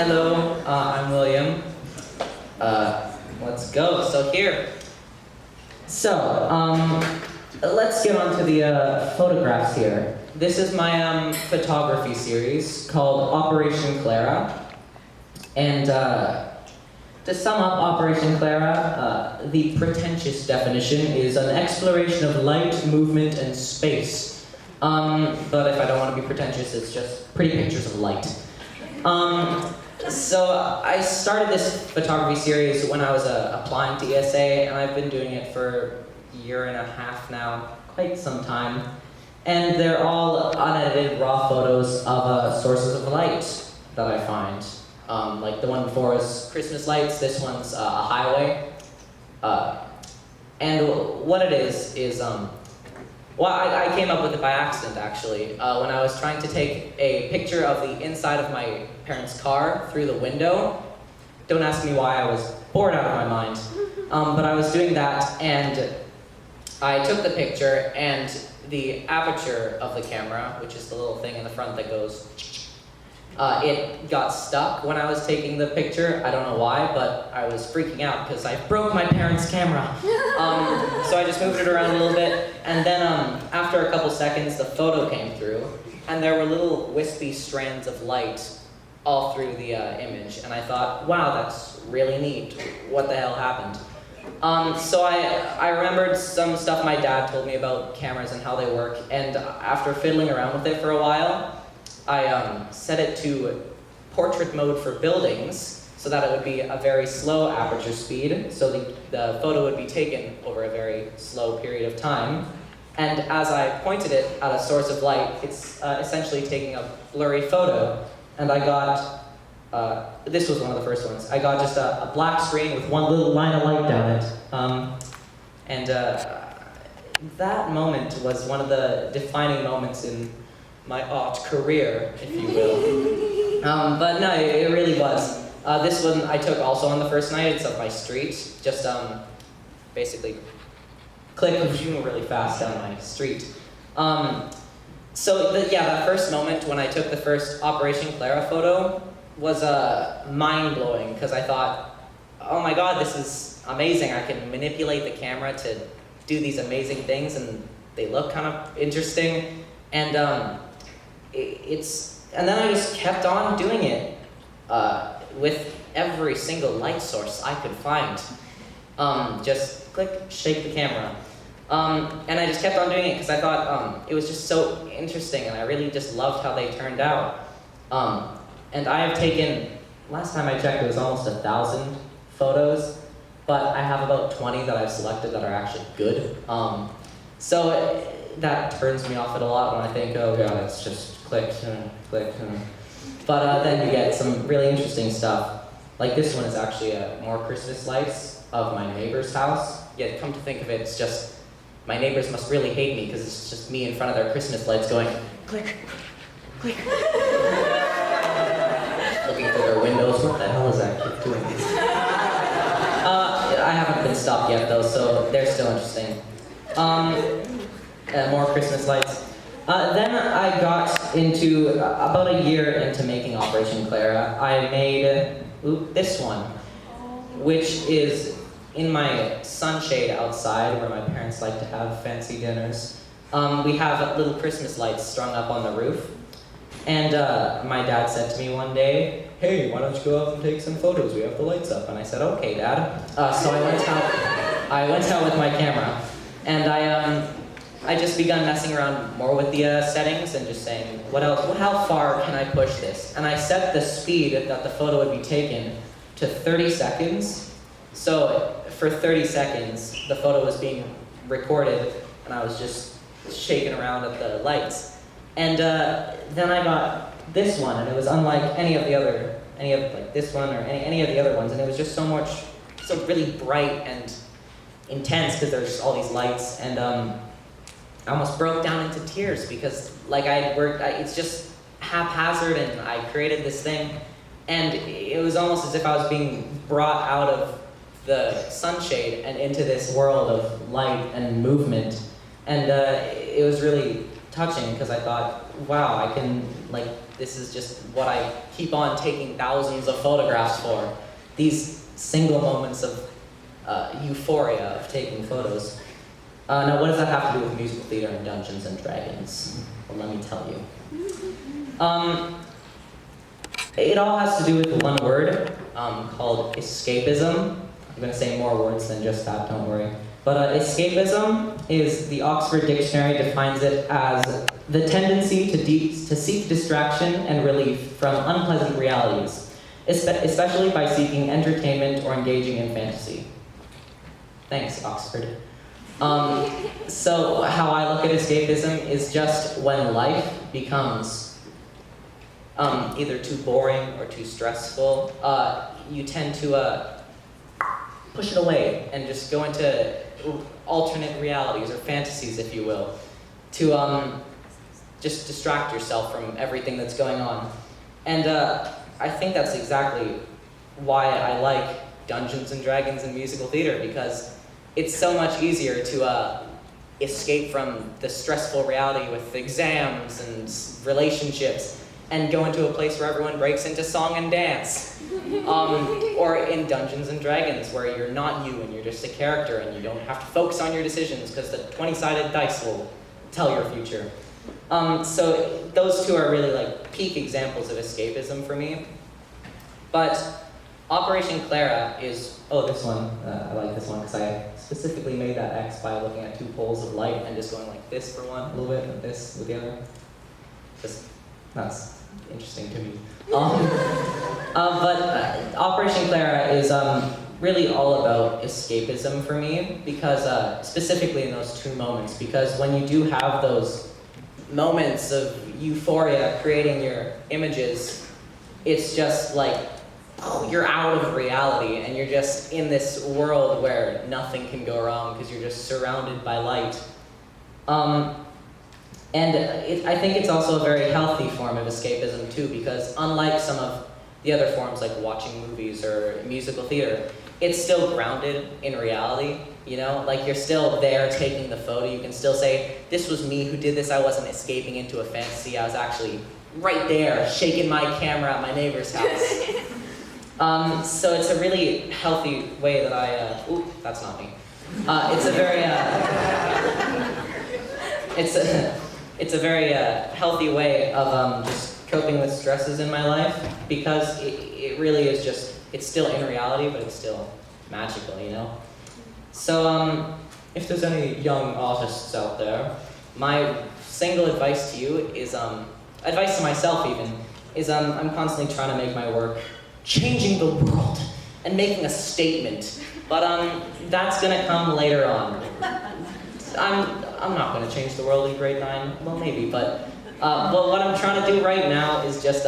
Hello, I'm William. Let's go. Let's get on to the photographs here. This is my photography series called Operation Clara. And to sum up Operation Clara, the pretentious definition is an exploration of light, movement, and space. But if I don't want to be pretentious, it's just pretty pictures of light. So I started this photography series when I was applying to ESA, and I've been doing it for a year and a half now, quite some time. And they're all unedited raw photos of sources of light that I find. Like the one before was Christmas lights, this one's a highway. And what it is, I came up with it by accident, actually. When I was trying to take a picture of the inside of my parents' car through the window. Don't ask me why, I was bored out of my mind. But I was doing that, and I took the picture, and the aperture of the camera, which is the little thing in the front that goes, it got stuck when I was taking the picture. I don't know why, but I was freaking out because I broke my parents' camera. So I just moved it around a little bit, and then after a couple seconds, the photo came through, and there were little wispy strands of light all through the image, and I thought, wow, that's really neat. What the hell happened? So I remembered some stuff my dad told me about cameras and how they work, and after fiddling around with it for a while, I set it to portrait mode for buildings so that it would be a very slow aperture speed, so the photo would be taken over a very slow period of time. And as I pointed it at a source of light, it's essentially taking a blurry photo. And I got, this was one of the first ones, I got just a black screen with one little line of light down it. That moment was one of the defining moments in my art career, if you will. But no, it really was. This one I took also on the first night. It's up my street. Just basically click and zoom really fast down my street. That first moment when I took the first Operation Clara photo was mind-blowing, because I thought, oh my god, this is amazing. I can manipulate the camera to do these amazing things, and they look kind of interesting. And then I just kept on doing it with every single light source I could find. Just click, shake the camera. And I just kept on doing it because I thought it was just so interesting, and I really just loved how they turned out. And I have taken, last time I checked, it was almost 1,000 photos, but I have about 20 that I've selected that are actually good. So that turns me off it a lot when I think, oh god, it's just click. But then you get some really interesting stuff. Like this one is actually more Christmas lights of my neighbor's house. Yet come to think of it, it's just, my neighbors must really hate me because it's just me in front of their Christmas lights going, click, click. Looking through their windows, what the hell is that kid doing? I haven't been stopped yet though, so they're still interesting. More Christmas lights. Then I got into, about a year into making Operation Clara, I made this one, which is in my sunshade outside where my parents like to have fancy dinners. We have little Christmas lights strung up on the roof. And my dad said to me one day, hey, why don't you go out and take some photos? We have the lights up. And I said, okay, Dad. So I went out with my camera, and I just begun messing around more with the settings and just saying, what else? How far can I push this? And I set the speed that the photo would be taken to 30 seconds. So for 30 seconds, the photo was being recorded, and I was just shaking around at the lights. And then I got this one, and it was unlike any of like this one or any of the other ones, and it was just so really bright and intense because there's all these lights, and I almost broke down into tears because it's just haphazard, and I created this thing, and it was almost as if I was being brought out of the sunshade and into this world of light and movement, and it was really touching because I thought, wow, I can, like, this is just what I keep on taking thousands of photographs for. These single moments of euphoria of taking photos. Now, what does that have to do with musical theater and Dungeons and Dragons? Well, let me tell you. It all has to do with one word called escapism. I'm going to say more words than just that, don't worry. But escapism is, the Oxford Dictionary defines it as the tendency to seek distraction and relief from unpleasant realities, especially by seeking entertainment or engaging in fantasy. Thanks, Oxford. So how I look at escapism is just when life becomes either too boring or too stressful, you tend to push it away and just go into alternate realities or fantasies, if you will, to just distract yourself from everything that's going on. And I think that's exactly why I like Dungeons and Dragons and musical theater, because it's so much easier to escape from the stressful reality with exams and relationships and go into a place where everyone breaks into song and dance. Or in Dungeons and Dragons, where you're not you and you're just a character and you don't have to focus on your decisions because the 20-sided dice will tell your future. So those two are really like peak examples of escapism for me. But Operation Clara is, oh, this one, I like this one because I specifically made that X by looking at two poles of light and just going like this for one, a little bit, and this with the other. Just, that's interesting to me. But Operation Clara is really all about escapism for me, because specifically in those two moments, because when you do have those moments of euphoria creating your images, it's just like, you're out of reality and you're just in this world where nothing can go wrong because you're just surrounded by light. And I think it's also a very healthy form of escapism too, because unlike some of the other forms like watching movies or musical theater, it's still grounded in reality, you know? Like you're still there taking the photo, you can still say, this was me who did this, I wasn't escaping into a fantasy, I was actually right there, shaking my camera at my neighbor's house. So it's a really healthy way that I, ooh, that's not me. It's a very, it's a very healthy way of just coping with stresses in my life, because it really is just, it's still in reality, but it's still magical, you know? So if there's any young artists out there, my single advice to you is, advice to myself even, is I'm constantly trying to make my work changing the world and making a statement, but that's gonna come later on. I'm not gonna change the world in grade 9, well maybe, but what I'm trying to do right now is just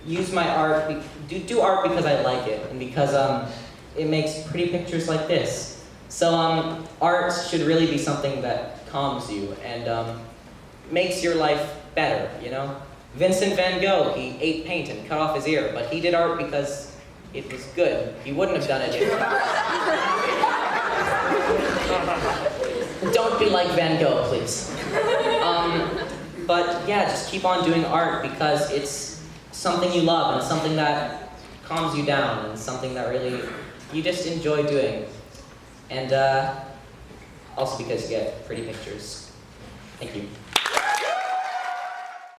use my art, do art because I like it, and because it makes pretty pictures like this. So art should really be something that calms you and makes your life better, you know? Vincent van Gogh, he ate paint and cut off his ear, but he did art because it was good. He wouldn't have done it if... Don't be like Van Gogh, please. But yeah, just keep on doing art because it's something you love and something that calms you down and something that really you just enjoy doing. And also because you get pretty pictures. Thank you.